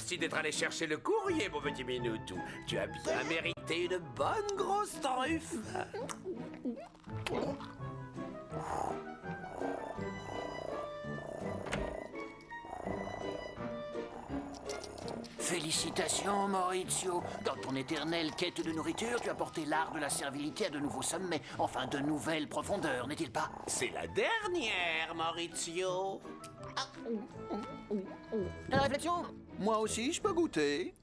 Merci d'être allé chercher le courrier, mon petit Minoutou. Tu as bien mérité une bonne grosse truffe. Félicitations, Maurizio. Dans ton éternelle quête de nourriture, tu as porté l'art de la servilité à de nouveaux sommets, enfin de nouvelles profondeurs, n'est-il pas? C'est la dernière, Maurizio. La réflexion? Moi aussi, je peux goûter.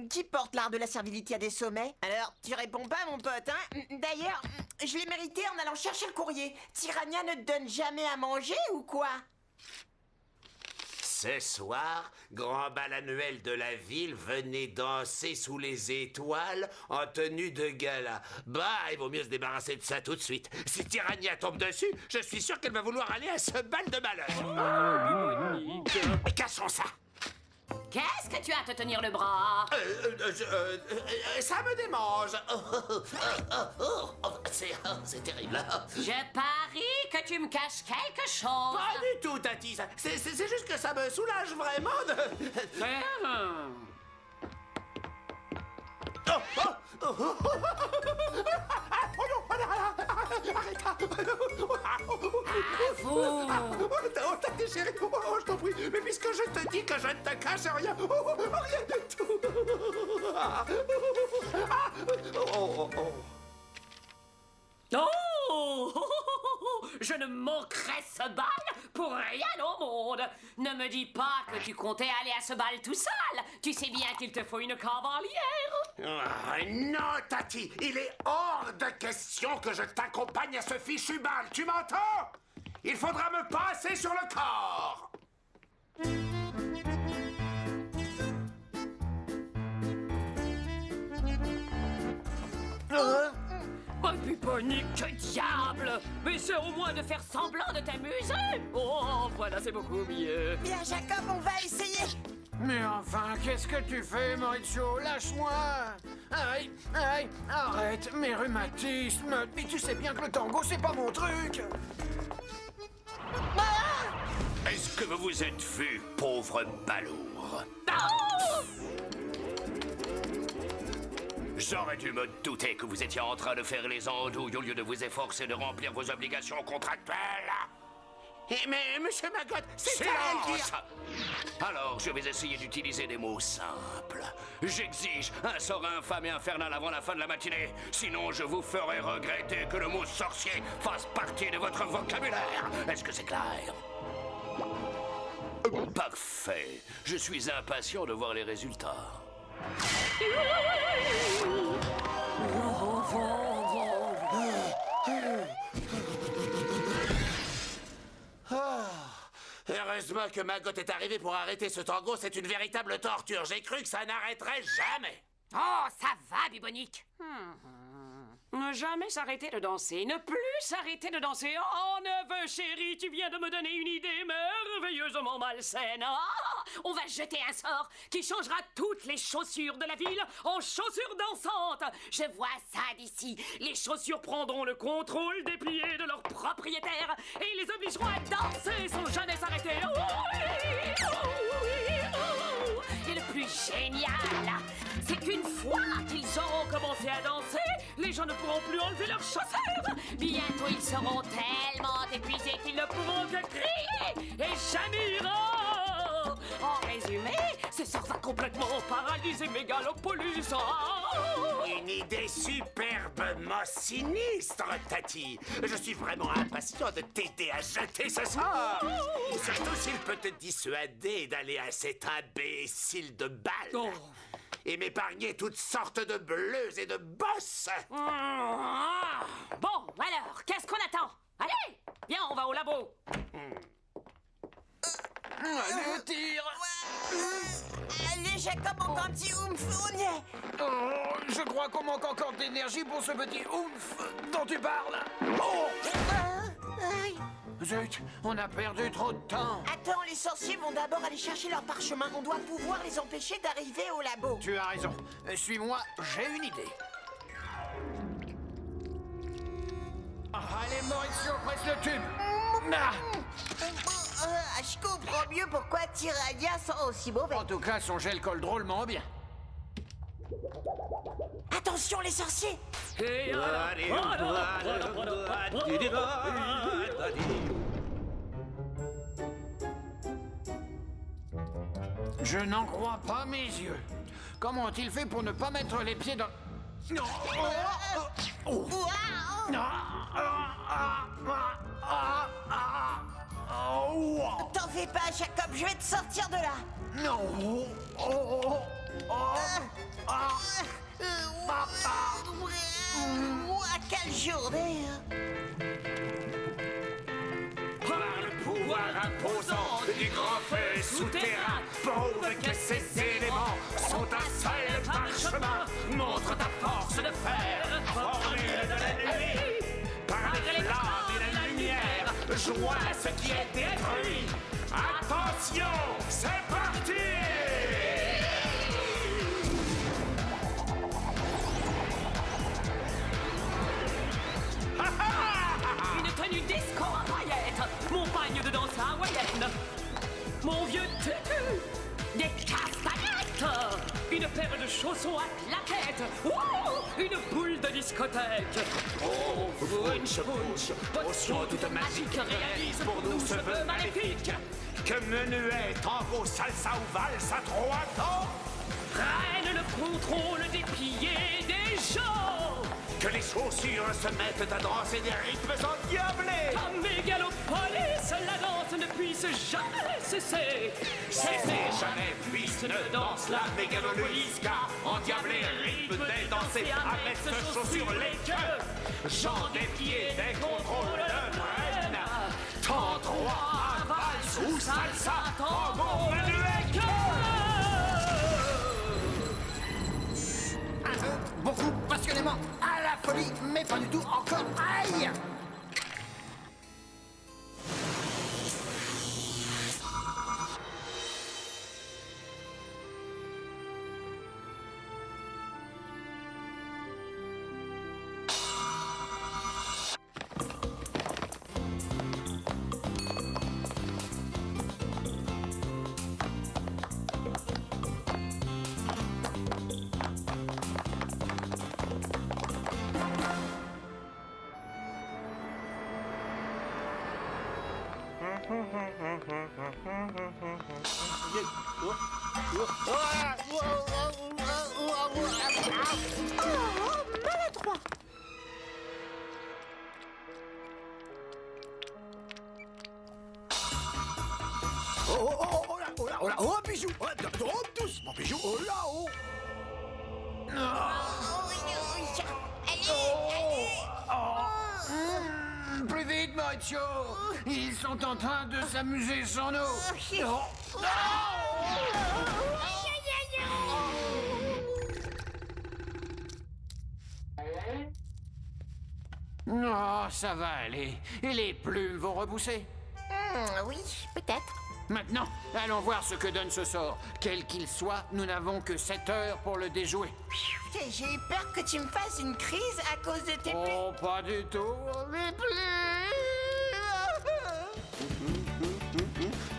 Qui porte l'art de la servilité à des sommets? Alors, tu réponds pas, mon pote, hein? D'ailleurs, je l'ai mérité en allant chercher le courrier. Tirania ne te donne jamais à manger ou quoi? Ce soir, grand bal annuel de la ville, venez danser sous les étoiles en tenue de gala. Bah, il vaut mieux se débarrasser de ça tout de suite. Si Tirania tombe dessus, je suis sûr qu'elle va vouloir aller à ce bal de malheur. Mais cachons ça. Qu'est-ce que tu as à te tenir le bras? Ça me démange. C'est terrible. Je parie que tu me caches quelque chose. Pas du tout, Tati. C'est juste que ça me soulage vraiment de... Oh, t'as déchiré. Oh, je t'en prie. Mais puisque je te dis que je ne te cache rien. Rien du tout. Oh! Je ne manquerai ce bal pour rien au monde. Ne me dis pas que tu comptais aller à ce bal tout seul. Tu sais bien qu'il te faut une cavalière. Non, Tati, il est hors de question que je t'accompagne à ce fichu bal. Tu m'entends? Il faudra me passer sur le corps. Oh, Bubonique, que diable! Mais c'est au moins de faire semblant de t'amuser! Oh, voilà, c'est beaucoup mieux. Bien, Jacob, on va essayer. Mais enfin, qu'est-ce que tu fais, Maurizio? Lâche-moi! Aïe, aïe, arrête, mes rhumatismes! Mais tu sais bien que le tango, c'est pas mon truc! Est-ce que vous vous êtes vu, pauvre balourd? J'aurais dû me douter que vous étiez en train de faire les andouilles au lieu de vous efforcer de remplir vos obligations contractuelles. Mais, monsieur Maggot, c'est à elle dire... Alors, je vais essayer d'utiliser des mots simples. J'exige un sort infâme et infernal avant la fin de la matinée. Sinon, je vous ferai regretter que le mot sorcier fasse partie de votre vocabulaire. Est-ce que c'est clair? Parfait. Je suis impatient de voir les résultats. Heureusement que Maggot est arrivé pour arrêter ce tango, c'est une véritable torture. J'ai cru que ça n'arrêterait jamais. Oh, ça va, Bubonique. Ne jamais s'arrêter de danser, ne plus s'arrêter de danser. Oh, neveu chéri, tu viens de me donner une idée merveilleusement malsaine. Oh, on va jeter un sort qui changera toutes les chaussures de la ville en chaussures dansantes. Je vois ça d'ici. Les chaussures prendront le contrôle des pieds de leurs propriétaires et les obligeront à danser sans jamais s'arrêter. Oh, oui, oh, oui, oh. Et le plus génial, c'est qu'une fois qu'ils auront commencé à danser, les gens ne pourront plus enlever leurs chaussures. Bientôt, ils seront tellement épuisés qu'ils ne pourront que crier et gémir. En résumé, ce sort va complètement paralyser Mégalopolis. Une idée superbement sinistre, Tati. Je suis vraiment impatient de t'aider à jeter ce sort. Surtout s'il peut te dissuader d'aller à cet imbécile de bal. Et m'épargner toutes sortes de bleus et de bosses. Bon, alors, qu'est-ce qu'on attend? Allez, viens, on va au labo. Allez, tire! Allez, Jacob, encore un petit oomph, on y est. Oh, je crois qu'on manque encore d'énergie pour ce petit oomph dont tu parles. Oh! Aïe. Zut, on a perdu trop de temps. Attends, les sorciers vont d'abord aller chercher leur parchemin. On doit pouvoir les empêcher d'arriver au labo. Tu as raison. Suis-moi, j'ai une idée. Allez, Maurizio, presse le tube. Ah. Je comprends mieux pourquoi Tirania sent aussi mauvais. En tout cas, son gel colle drôlement bien. Attention les sorciers! Et Je n'en crois pas mes yeux. Comment ont-ils fait pour ne pas mettre les pieds dans... Non. T'en fais pas, Jacob, je vais te sortir de là! Non. Quelle journée! Par le pouvoir imposant du grand feu souterrain, prouve que ces éléments sont un seul parchemin. Montre ta force de fer, formule de la nuit. Par les flammes et la lumière, joins ce qui est détruit. Attention, c'est parti! une tenue disco à paillettes, mon pagne de danse hawaïenne, mon vieux tutu, des castagnettes, une paire de chaussons à claquettes, une boule de discothèque. Oh, Funch, potion toute magique, réalise pour nous ce vœu maléfique. Que menuet, tango, salsa ou valse à trois temps. Prenne le contrôle des pieds des gens. Que les chaussures se mettent à danser des rythmes endiablés. À Mégalopolis, la danse ne puisse jamais cesser. Cessez jamais, puisse ne danse la Mégalopolis, car endiablé rythme des danser avec ce chaud sur les queues. Jean des pieds, des contrôles de reine. Tant droit, à valse ou salsa, tango, menuet, Beaucoup, passionnément, à la folie, mais pas du tout encore. Aïe! Maladroit! Oh, un bijou! Oh, doucement, bijou! Oh là, oh! Plus vite, Maurizio! Ils sont en train de s'amuser sans nous! Oh, ça va aller. Et les plumes vont repousser. Oui, peut-être. Maintenant, allons voir ce que donne ce sort. Quel qu'il soit, nous n'avons que 7 heures pour le déjouer. J'ai eu peur que tu me fasses une crise à cause de tes Oh, pas du tout. Mais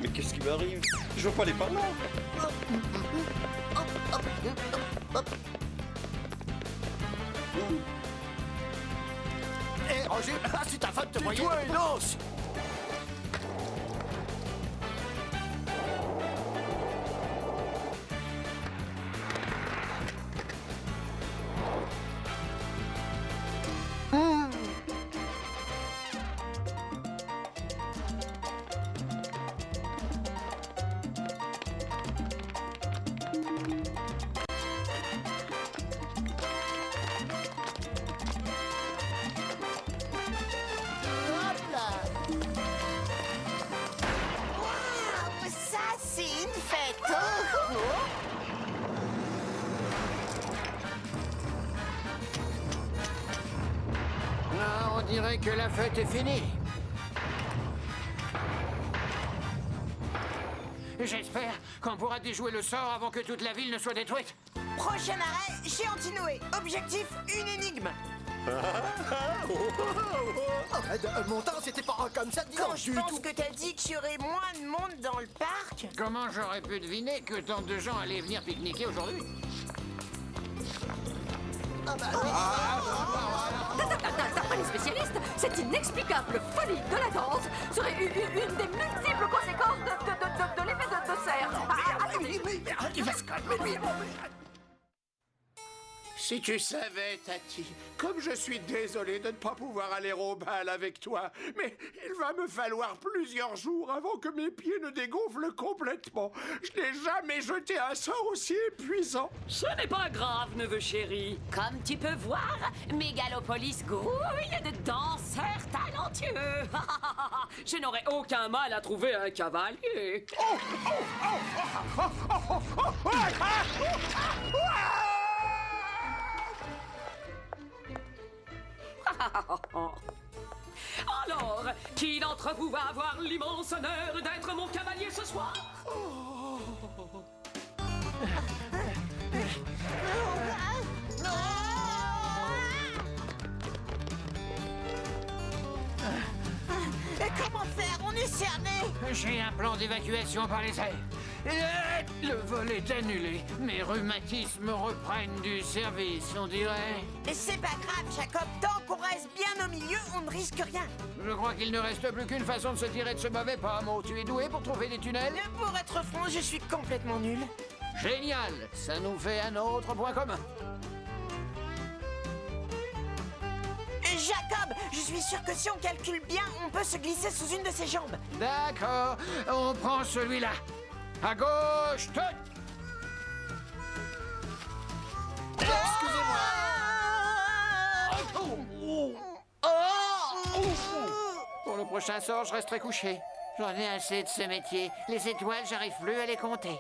Mais qu'est-ce qui m'arrive? Je vois pas les parents. Hé, Roger, c'est ta femme te voyait. Tais-toi et lance. Ça, c'est une fête! Oh. Ah, on dirait que la fête est finie. J'espère qu'on pourra déjouer le sort avant que toute la ville ne soit détruite. Prochain arrêt, chez Antinoé. Objectif, une énigme. Mon temps, c'était pas comme ça, dis Quand donc, je du pense tout. que t'as dit qu'il y aurait moins de monde dans le parc. Comment j'aurais pu deviner que tant de gens allaient venir pique-niquer aujourd'hui? D'après les spécialistes, cette inexplicable folie de la danse serait une des multiples conséquences de l'effet de serre. Attendez. Il va se calmer, lui. Si tu savais, Tati, comme je suis désolé de ne pas pouvoir aller au bal avec toi, mais il va me falloir plusieurs jours avant que mes pieds ne dégonflent complètement. Je n'ai jamais jeté un sort aussi épuisant. Ce n'est pas grave, neveu chéri. Comme tu peux voir, Mégalopolis grouille de danseurs talentueux. Je n'aurais aucun mal à trouver un cavalier. Alors, qui d'entre vous va avoir l'immense honneur d'être mon cavalier ce soir? Comment faire? On est cerné. J'ai un plan d'évacuation par les airs. Le vol est annulé. Mes rhumatismes reprennent du service, on dirait. Mais c'est pas grave, Jacob. Tant qu'on reste bien au milieu, on ne risque rien. Je crois qu'il ne reste plus qu'une façon de se tirer de ce mauvais pomme. Tu es doué pour trouver des tunnels? Pour être franc, je suis complètement nul. Génial. Ça nous fait un autre point commun. Jacob, je suis sûr que si on calcule bien, on peut se glisser sous une de ses jambes. D'accord. On prend celui-là. À gauche, tout. Pour le prochain sort, je resterai couché. J'en ai assez de ce métier. Les étoiles, j'arrive plus à les compter.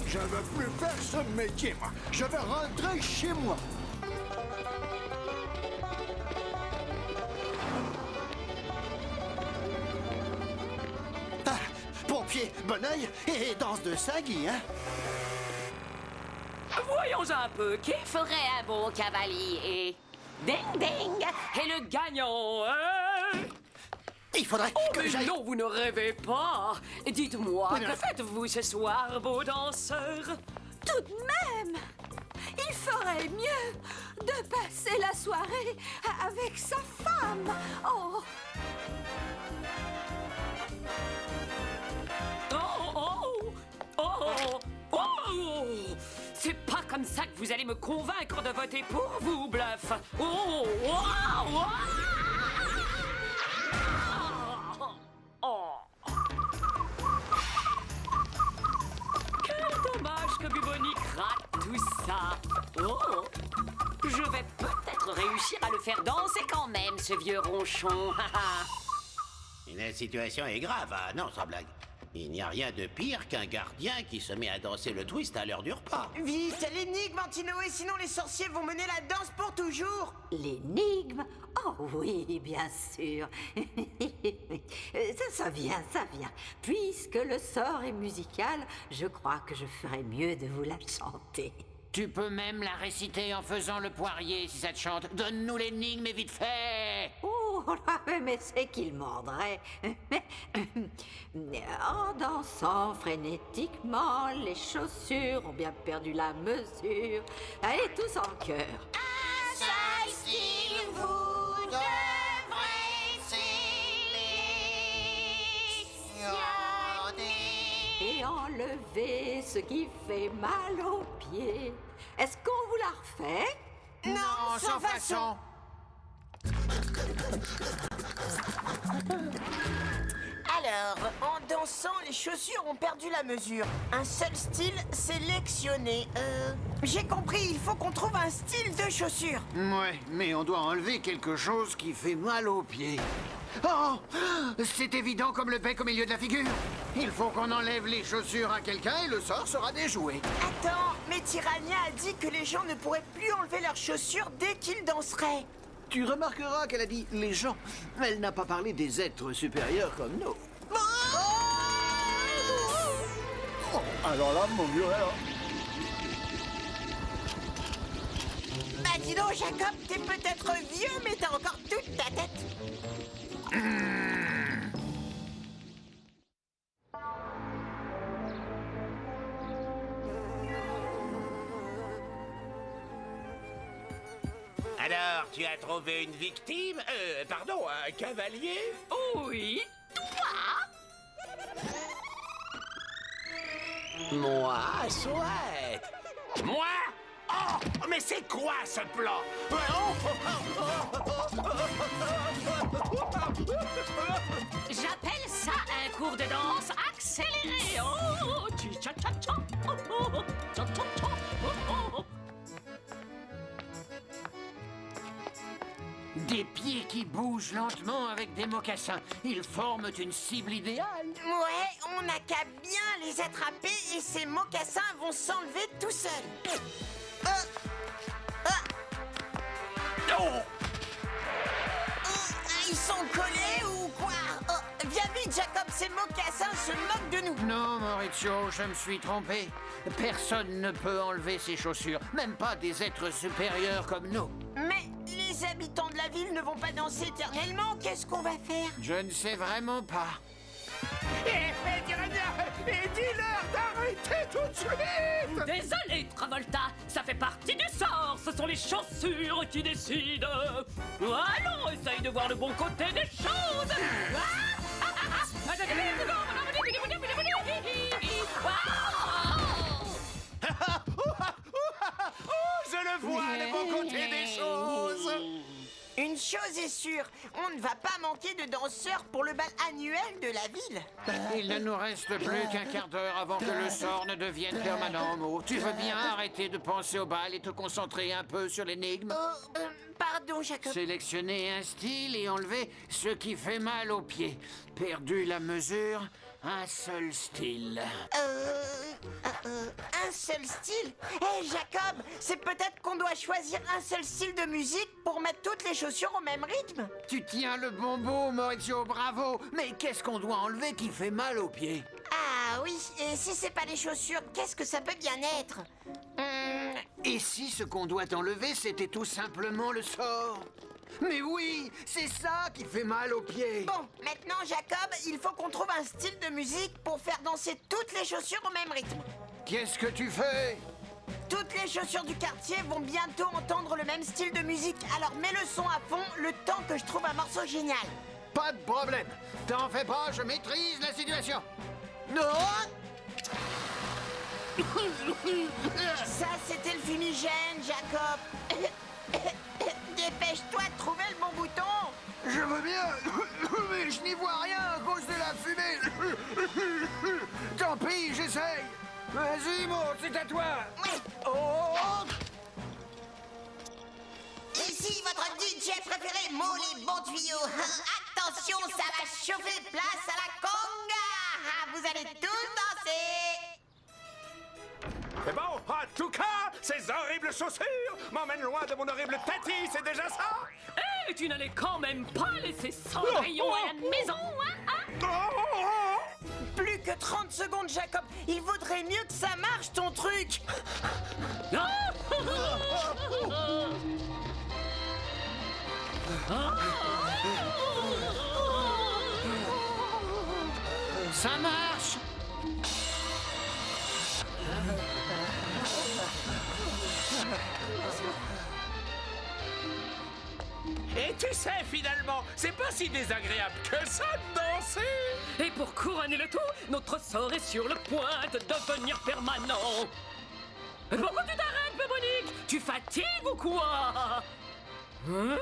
Je veux plus faire ce métier, moi. Je veux rentrer chez moi. Ah, pompier, bon oeil et danse de Sagui, hein? Voyons un peu, qui ferait un bon cavalier? Ding ding! Et le gagnant, hein? Il faudrait Oh, que mais j'aille... non, vous ne rêvez pas! Dites-moi, que faites-vous ce soir, beau danseur? Tout de même, il ferait mieux de passer la soirée avec sa femme. Oh, Oh, oh, oh, oh! C'est pas comme ça que vous allez me convaincre de voter pour vous, bluff! Oh, wow, wow! Oh. Quel dommage que Bubonic rate tout ça! Oh! Je vais peut-être réussir à le faire danser quand même, ce vieux ronchon! La situation est grave, ah non, sans blague. Il n'y a rien de pire qu'un gardien qui se met à danser le twist à l'heure du repas. Vite, l'énigme, Antinoé, sinon les sorciers vont mener la danse pour toujours. L'énigme? Oh oui, bien sûr. Ça vient, ça vient. Puisque le sort est musical, je crois que je ferais mieux de vous la chanter. Tu peux même la réciter en faisant le poirier si ça te chante. Donne-nous l'énigme et vite fait. Oh, mais c'est qu'il mordrait. En dansant frénétiquement, les chaussures ont bien perdu la mesure. Allez, tous en chœur. Un seul style, vous devrez sélectionner. Et enlever ce qui fait mal aux pieds. Est-ce qu'on vous la refait? Non, sans façon. Alors, en dansant, les chaussures ont perdu la mesure. Un seul style sélectionné. J'ai compris, il faut qu'on trouve un style de chaussures. Ouais, mais on doit enlever quelque chose qui fait mal aux pieds. Oh! C'est évident comme le bec au milieu de la figure. Il faut qu'on enlève les chaussures à quelqu'un et le sort sera déjoué. Attends, mais Tirania a dit que les gens ne pourraient plus enlever leurs chaussures dès qu'ils danseraient. Tu remarqueras qu'elle a dit les gens. Elle n'a pas parlé des êtres supérieurs comme nous. Oh, alors là, mon vieux, alors. Bah dis donc, Jacob, t'es peut-être vieux, mais t'as encore toute ta tête. Alors, tu as trouvé une victime? Pardon, un cavalier? Oui. Moi, souhaite. Moi? Oh, mais c'est quoi ce plan? J'appelle ça un cours de danse accéléré. Oh, cha-cha-cha. Oh, oh, cha-cha-cha. Oh, oh. Des pieds qui bougent lentement avec des mocassins. Ils forment une cible idéale. Ouais, on n'a qu'à bien les attraper et ces mocassins vont s'enlever tout seuls. Ils sont collés ou quoi? Viens vite, Jacob, ces mocassins se moquent de nous. Non, Maurizio, je me suis trompé. Personne ne peut enlever ses chaussures, même pas des êtres supérieurs comme nous. Mais les habitants de la ville ne vont pas danser éternellement. Qu'est-ce qu'on va faire? Je ne sais vraiment pas. Dis-leur d'arrêter tout de suite! Désolé, Travolta, ça fait partie du sort. Ce sont les chaussures qui décident. Allons, essaye de voir le bon côté des choses. Je le vois, le bon côté des choses! Une chose est sûre, on ne va pas manquer de danseurs pour le bal annuel de la ville. Il ne nous reste plus qu'un quart d'heure avant que le sort ne devienne permanent, Mo. Tu veux bien arrêter de penser au bal et te concentrer un peu sur l'énigme? Pardon, Jacob. Sélectionner un style et enlever ce qui fait mal aux pieds. Perdu la mesure, un seul style. Un seul style? Hé, Jacob, c'est peut-être qu'on doit choisir un seul style de musique pour mettre toutes les chaussures au même rythme. Tu tiens le bon bout, Maurizio, bravo. Mais qu'est-ce qu'on doit enlever qui fait mal aux pieds? Ah oui, et si c'est pas les chaussures, qu'est-ce que ça peut bien être? Et si ce qu'on doit enlever, c'était tout simplement le sort? Mais oui, c'est ça qui fait mal aux pieds. Bon, maintenant, Jacob, il faut qu'on trouve un style de musique pour faire danser toutes les chaussures au même rythme. Qu'est-ce que tu fais? Toutes les chaussures du quartier vont bientôt entendre le même style de musique, alors mets le son à fond le temps que je trouve un morceau génial. Pas de problème. T'en fais pas, je maîtrise la situation. Non. Ça, c'était le fumigène, Jacob. Dépêche-toi de trouver le bon bouton. Je veux bien, mais je n'y vois rien à cause de la fumée. Tant pis, j'essaye. Vas-y, Mo, c'est à toi. Oui. Oh! Ici votre DJ préféré, Mo les bons tuyaux. Attention, ça va chauffer, place à la conga. Vous allez tous danser. Mais bon, en tout cas, ces horribles chaussures m'emmènent loin de mon horrible tati, c'est déjà ça? Eh, tu n'allais quand même pas laisser Cendrillon à la maison, hein? Plus que 30 secondes, Jacob. Il vaudrait mieux que ça marche, ton truc. Ça marche. Et tu sais, finalement, c'est pas si désagréable que ça de danser. Et pour couronner le tout, notre sort est sur le point de devenir permanent. Pourquoi tu t'arrêtes, Bébonique? Tu fatigues ou quoi? Hein?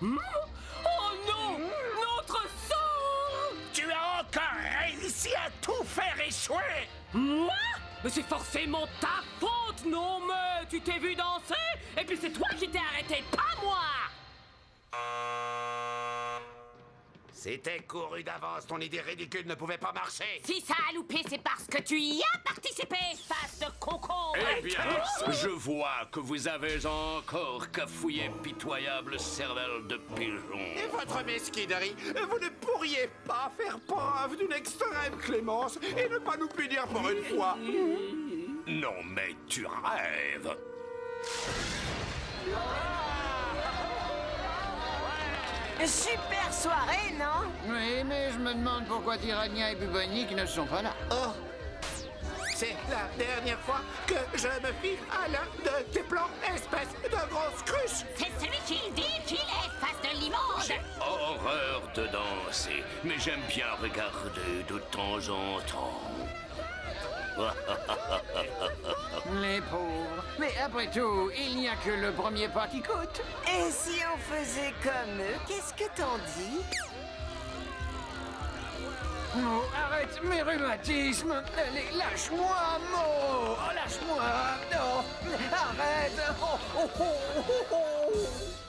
Oh non! Notre sort! Tu as encore réussi à tout faire échouer. Moi? Mais c'est forcément ta faute, non mais tu t'es vu danser et puis c'est toi qui t'es arrêté, pas moi! C'était couru d'avance, ton idée ridicule ne pouvait pas marcher. Si ça a loupé, c'est parce que tu y as participé, face de concombre. Eh bien, je vois que vous avez encore cafouillé pitoyable cervelle de pigeon. Et votre mesquinerie, vous ne pourriez pas faire preuve d'une extrême clémence et ne pas nous punir pour une fois. Non, mais tu rêves. Super soirée, non? Oui, mais je me demande pourquoi Tirania et Bubonic ne sont pas là. Oh, c'est la dernière fois que je me fie à l'un de tes plans, espèce de grosse cruche. C'est celui qui dit qu'il est face de l'immonde. J'ai horreur de danser, mais j'aime bien regarder de temps en temps. Les pauvres. Mais après tout, il n'y a que le premier pas qui coûte. Et si on faisait comme eux, qu'est-ce que t'en dis? Oh, arrête mes rhumatismes. Allez, lâche-moi, Mo. Oh, lâche-moi. Non, arrête. Oh, oh, oh, oh, oh.